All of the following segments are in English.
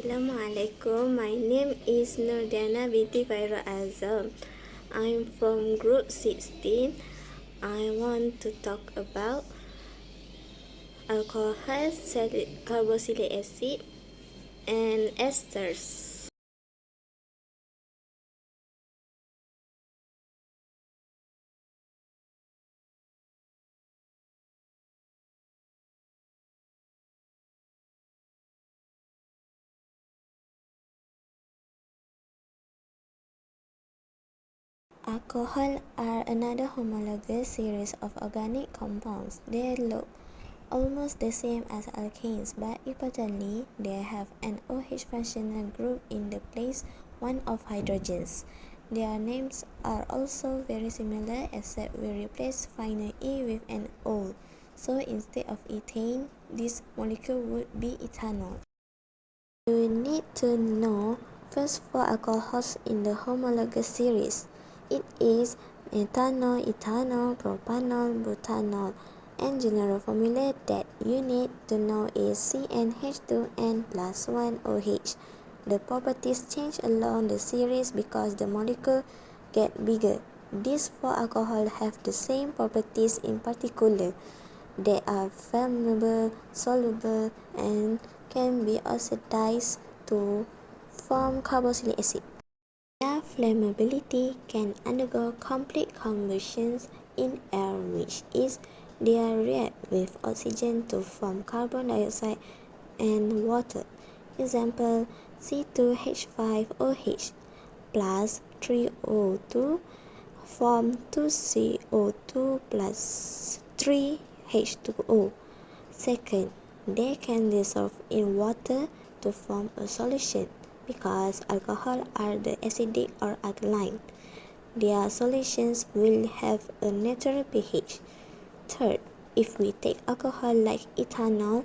Assalamualaikum. My name is Nurdiana binti Fairul Azam. I'm from group 16. I want to talk about alcohol, carboxylic acid, and esters. Alcohol are another homologous series of organic compounds. They look almost the same as alkanes, but importantly, they have an OH functional group in the place one of hydrogens. Their names are also very similar, except we replace final E with an O. So instead of ethane, this molecule would be ethanol. You need to know first four alcohols in the homologous series. It is methanol, ethanol, propanol, butanol, and general formula that you need to know is CnH2n plus 1 OH. The properties change along the series because the molecule get bigger. These four alcohols have the same properties in particular. They are flammable, soluble, and can be oxidized to form carboxylic acid. Their flammability can undergo complete combustion in air, which is they react with oxygen to form carbon dioxide and water. Example, C2H5OH plus 3O2 form 2CO2 plus 3H2O. Second, they can dissolve in water to form a solution because alcohol are the acidic or alkaline. Their solutions will have a natural pH. Third, if we take alcohol like ethanol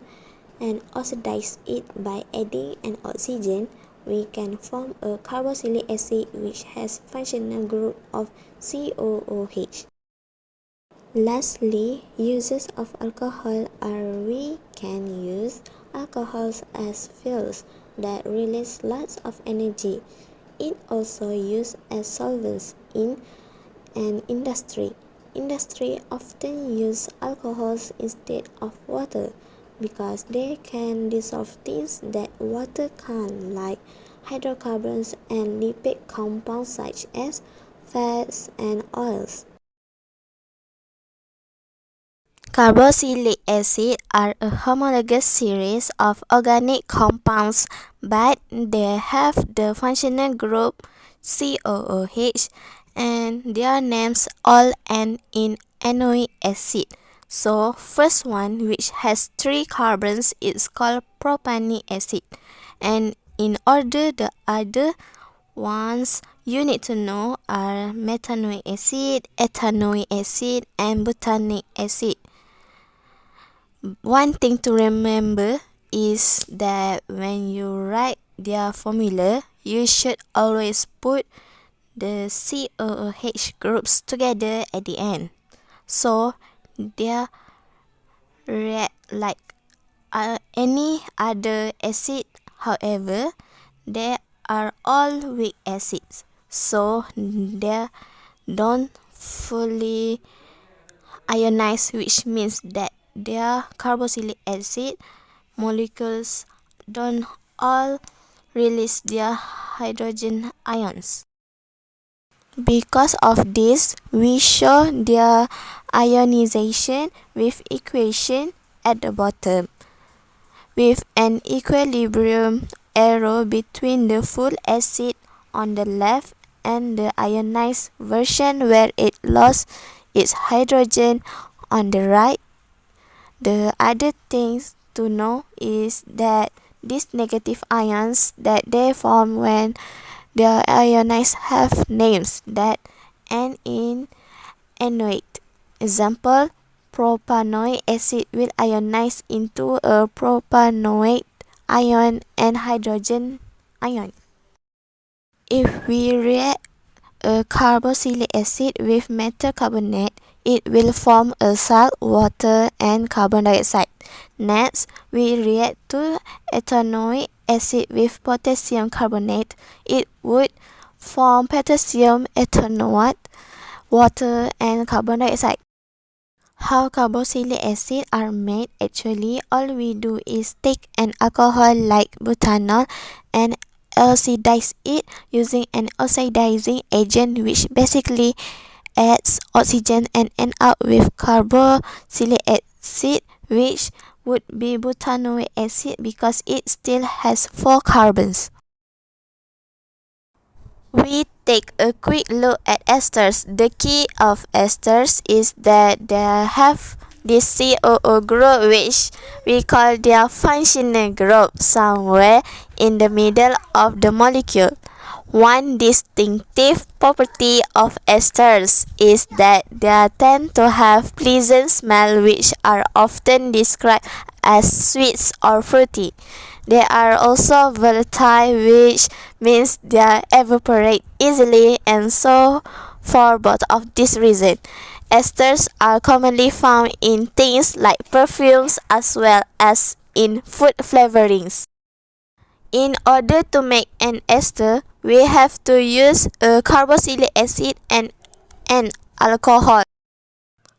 and oxidize it by adding an oxygen, we can form a carboxylic acid which has functional group of COOH. Lastly, uses of alcohol are we can use alcohols as fuels that release lots of energy. It also used as solvents in an industry. Industry often use alcohols instead of water because they can dissolve things that water can't, like hydrocarbons and lipid compounds such as fats and oils. Carboxylic acid are a homologous series of organic compounds, but they have the functional group COOH and their names all end in anoic acid. So first one, which has 3 carbons, is called propanonic acid, and in order the other ones you need to know are methanoic acid, ethanoic acid, and butanic acid. One thing to remember is that when you write their formula, you should always put the COOH groups together at the end. So they react like any other acid. However, they are all weak acids, so they don't fully ionize, which means that their carboxylic acid molecules don't all release their hydrogen ions. Because of this, we show their ionization with equation at the bottom, with an equilibrium arrow between the full acid on the left and the ionized version where it lost its hydrogen on the right. The other thing to know is that these negative ions that they form when they are ionized have names that end in anoic. Example, propanoic acid will ionize into a propanoate ion and hydrogen ion. If we react a carboxylic acid with metal carbonate, it will form a salt, water, and carbon dioxide. Next, we react to ethanoic acid with potassium carbonate, it would form potassium ethanoate, water, and carbon dioxide. How carboxylic acid are made? Actually, all we do is take an alcohol like butanol and oxidize it using an oxidizing agent, which basically adds oxygen and end up with carboxylic acid, which would be butanoic acid because it still has 4 carbons. We take a quick look at esters. The key of esters is that they have this COO group, which we call their functional group, somewhere in the middle of the molecule. One distinctive property of esters is that they tend to have pleasant smell, which are often described as sweet or fruity. They are also volatile, which means they evaporate easily, and so for both of these reasons, esters are commonly found in things like perfumes as well as in food flavorings. In order to make an ester, we have to use a carboxylic acid and an alcohol.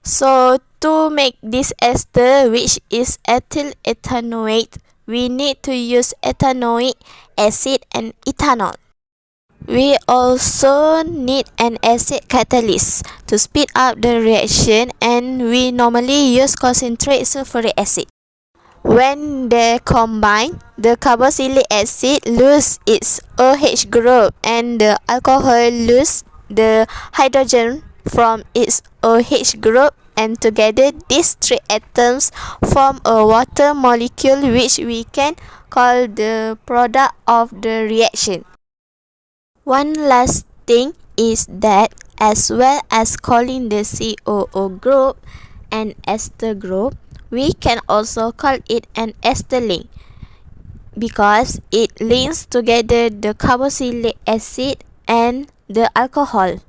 So to make this ester, which is ethyl ethanoate, we need to use ethanoic acid and ethanol. We also need an acid catalyst to speed up the reaction, and we normally use concentrated sulfuric acid. When they combine, the carboxylic acid loses its OH group and the alcohol loses the hydrogen from its OH group, and together these 3 atoms form a water molecule, which we can call the product of the reaction. One last thing is that as well as calling the COO group an ester group, we can also call it an ester link because it links together the carboxylic acid and the alcohol.